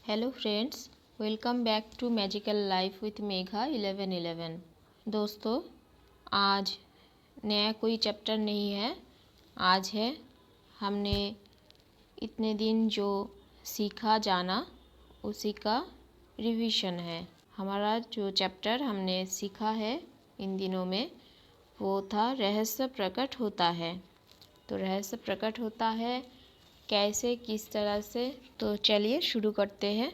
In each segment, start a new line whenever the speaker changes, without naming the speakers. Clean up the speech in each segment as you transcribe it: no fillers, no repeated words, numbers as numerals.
Hello friends, welcome back to magical life with Megha 1111। दोस्तों, आज नया कोई चैप्टर नहीं है। आज है हमने इतने दिन जो सीखा जाना उसी का रिवीजन है। हमारा जो चैप्टर हमने सीखा है इन दिनों में वो था रहस्य प्रकट होता है। तो रहस्य प्रकट होता है कैसे, किस तरह से, तो चलिए शुरू करते हैं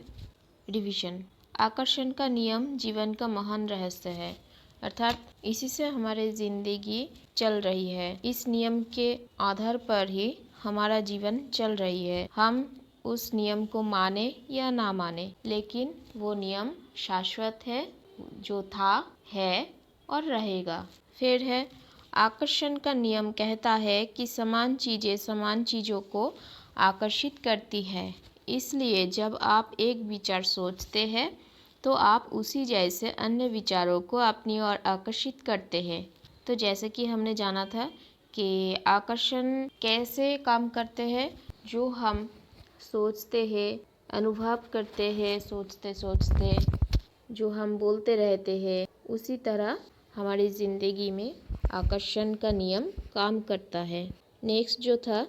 रिवीजन। आकर्षण का नियम जीवन का महान रहस्य है, अर्थात इसी से हमारी जिंदगी चल रही है। इस नियम के आधार पर ही हमारा जीवन चल रही है। हम उस नियम को माने या ना माने, लेकिन वो नियम शाश्वत है, जो था, है और रहेगा। फिर है आकर्षण का नियम कहता है कि समान चीजें समान चीजों को आकर्षित करती है। इसलिए जब आप एक विचार सोचते हैं तो आप उसी जैसे अन्य विचारों को अपनी ओर आकर्षित करते हैं। तो जैसे कि हमने जाना था कि आकर्षण कैसे काम करते हैं, जो हम सोचते हैं, अनुभव करते हैं, सोचते सोचते जो हम बोलते रहते हैं, उसी तरह हमारी ज़िंदगी में आकर्षण का नियम काम करता है। नेक्स्ट जो था,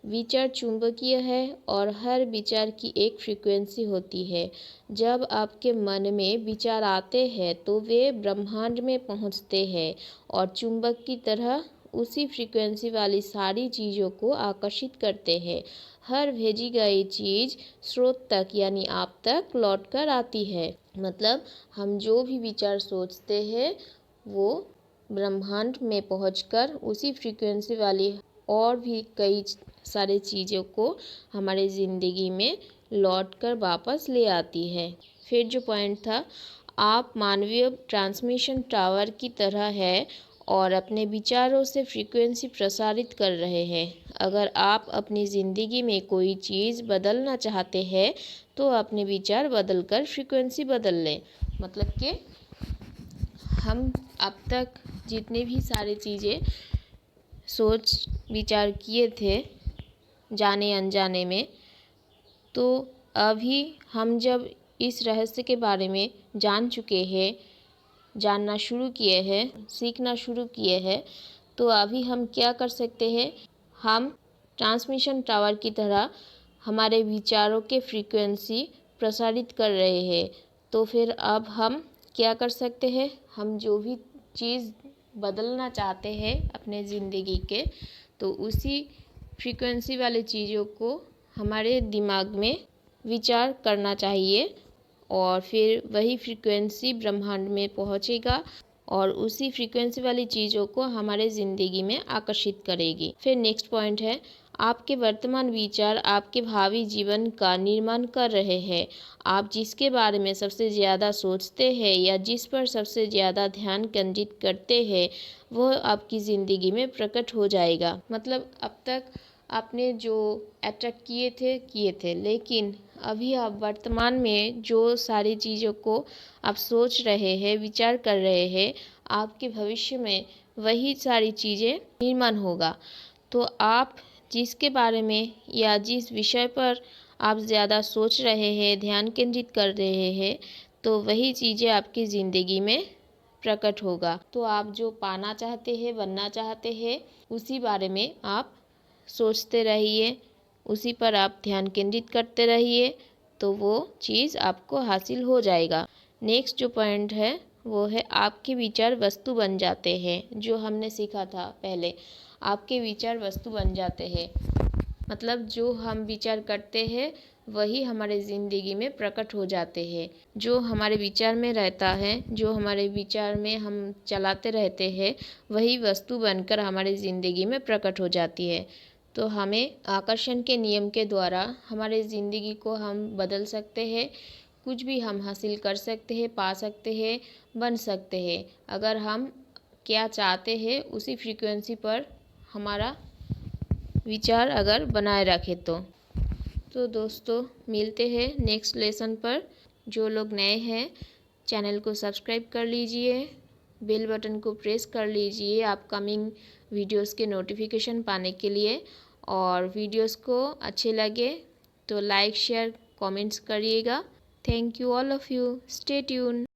विचार चुंबकीय है और हर विचार की एक फ्रीक्वेंसी होती है। जब आपके मन में विचार आते हैं तो वे ब्रह्मांड में पहुंचते हैं और चुंबक की तरह उसी फ्रीक्वेंसी वाली सारी चीज़ों को आकर्षित करते हैं। हर भेजी गई चीज़ स्रोत तक यानी आप तक लौट कर आती है। मतलब हम जो भी विचार सोचते हैं वो ब्रह्मांड में पहुंचकर उसी फ्रीक्वेंसी वाली और भी कई सारी चीज़ों को हमारे ज़िंदगी में लौटकर वापस ले आती है। फिर जो पॉइंट था, आप मानवीय ट्रांसमिशन टावर की तरह है और अपने विचारों से फ्रीक्वेंसी प्रसारित कर रहे हैं। अगर आप अपनी ज़िंदगी में कोई चीज़ बदलना चाहते हैं तो अपने विचार बदलकर फ्रीक्वेंसी बदल लें। मतलब कि हम अब तक जितनी भी सारी चीज़ें सोच विचार किए थे जाने अनजाने में, तो अभी हम जब इस रहस्य के बारे में जान चुके हैं, जानना शुरू किए हैं, सीखना शुरू किए हैं, तो अभी हम क्या कर सकते हैं, हम ट्रांसमिशन टावर की तरह हमारे विचारों के फ्रीक्वेंसी प्रसारित कर रहे हैं। तो फिर अब हम क्या कर सकते हैं, हम जो भी चीज़ बदलना चाहते हैं अपने ज़िंदगी के, तो उसी फ्रीक्वेंसी वाले चीज़ों को हमारे दिमाग में विचार करना चाहिए और फिर वही फ्रीक्वेंसी ब्रह्मांड में पहुंचेगा और उसी फ्रीक्वेंसी वाली चीज़ों को हमारे ज़िंदगी में आकर्षित करेगी। फिर नेक्स्ट पॉइंट है, आपके वर्तमान विचार आपके भावी जीवन का निर्माण कर रहे हैं। आप जिसके बारे में सबसे ज़्यादा सोचते हैं या जिस पर सबसे ज़्यादा ध्यान केंद्रित करते हैं वह आपकी ज़िंदगी में प्रकट हो जाएगा। मतलब अब तक आपने जो अट्रैक्ट किए थे, लेकिन अभी आप वर्तमान में जो सारी चीज़ों को आप सोच रहे हैं, विचार कर रहे हैं, आपके भविष्य में वही सारी चीज़ें निर्माण होगा। तो आप जिसके बारे में या जिस विषय पर आप ज़्यादा सोच रहे हैं, ध्यान केंद्रित कर रहे हैं, तो वही चीज़ें आपकी ज़िंदगी में प्रकट होगा। तो आप जो पाना चाहते हैं, बनना चाहते हैं, उसी बारे में आप सोचते रहिए, उसी पर आप ध्यान केंद्रित करते रहिए, तो वो चीज़ आपको हासिल हो जाएगा। नेक्स्ट जो पॉइंट है वो है आपके विचार वस्तु बन जाते हैं। जो हमने सीखा था पहले, आपके विचार वस्तु बन जाते हैं। मतलब जो हम विचार करते हैं वही हमारे ज़िंदगी में प्रकट हो जाते हैं। जो हमारे विचार में रहता है, जो हमारे विचार में हम चलाते रहते हैं, वही वस्तु बनकर हमारी ज़िंदगी में प्रकट हो जाती है। तो हमें आकर्षण के नियम के द्वारा हमारे ज़िंदगी को हम बदल सकते हैं, कुछ भी हम हासिल कर सकते हैं, पा सकते हैं, बन सकते हैं, अगर हम क्या चाहते हैं उसी फ्रीक्वेंसी पर हमारा विचार अगर बनाए रखें तो दोस्तों मिलते हैं नेक्स्ट लेसन पर। जो लोग नए हैं चैनल को सब्सक्राइब कर लीजिए, बेल बटन को प्रेस कर लीजिए अपकमिंग वीडियोस के नोटिफिकेशन पाने के लिए। और वीडियोस को अच्छे लगे तो लाइक शेयर कमेंट्स करिएगा। Thank you all of you. Stay tune.